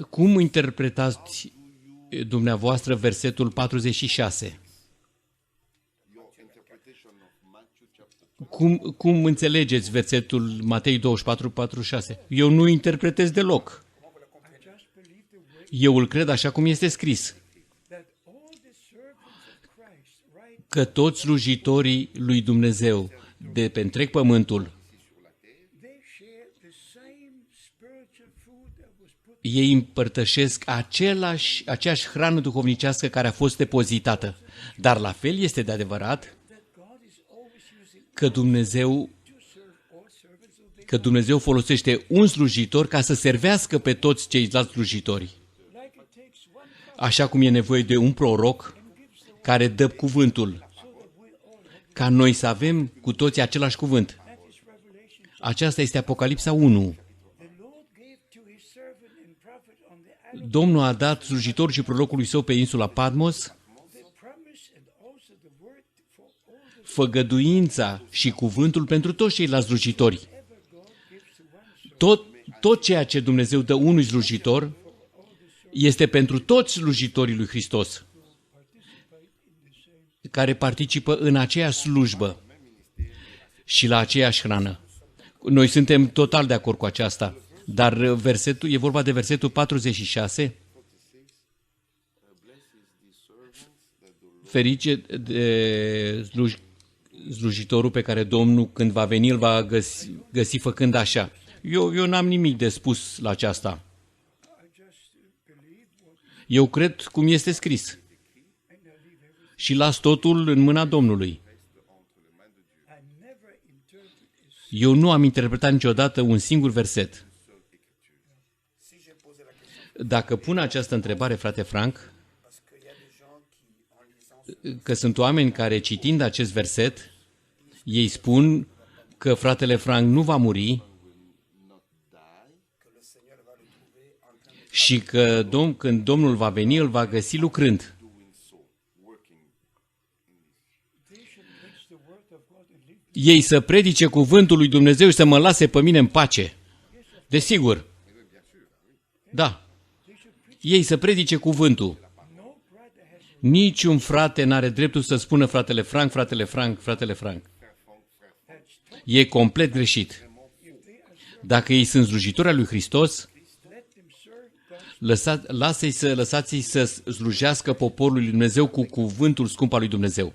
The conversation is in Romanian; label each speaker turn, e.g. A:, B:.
A: Cum interpretați dumneavoastră versetul 46? Cum înțelegeți versetul Matei 24:46? Eu nu interpretez deloc. Eu îl cred așa cum este scris. Că toți slujitorii lui Dumnezeu de pe întreg pământul, ei împărtășesc aceeași hrană duhovnicească care a fost depozitată. Dar la fel este de adevărat că Dumnezeu folosește un slujitor ca să servească pe toți ceilalți slujitori. Așa cum e nevoie de un proroc care dă cuvântul, ca noi să avem cu toții același cuvânt. Aceasta este Apocalipsa 1. Domnul a dat slujitorul și prorocului său pe insula Patmos făgăduința și cuvântul pentru toți ceilalți slujitori. Tot ceea ce Dumnezeu dă unui slujitor este pentru toți slujitorii lui Hristos, care participă în aceeași slujbă și la aceeași hrană. Noi suntem total de acord cu aceasta, dar e vorba de versetul 46. Ferice de slujitorul pe care Domnul, când va veni, îl va găsi făcând așa. Eu n-am nimic de spus la aceasta. Eu cred cum este scris. Și las totul în mâna Domnului. Eu nu am interpretat niciodată un singur verset. Dacă pun această întrebare, frate Frank, că sunt oameni care, citind acest verset, ei spun că fratele Frank nu va muri și că când Domnul va veni, îl va găsi lucrând. Ei să predice cuvântul lui Dumnezeu și să mă lase pe mine în pace. Desigur. Da. Ei să predice cuvântul. Niciun frate n-are dreptul să spună fratele Frank, fratele Frank, fratele Frank. E complet greșit. Dacă ei sunt slujitori al lui Hristos, lăsați-i să slujească poporului lui Dumnezeu cu cuvântul scump al lui Dumnezeu.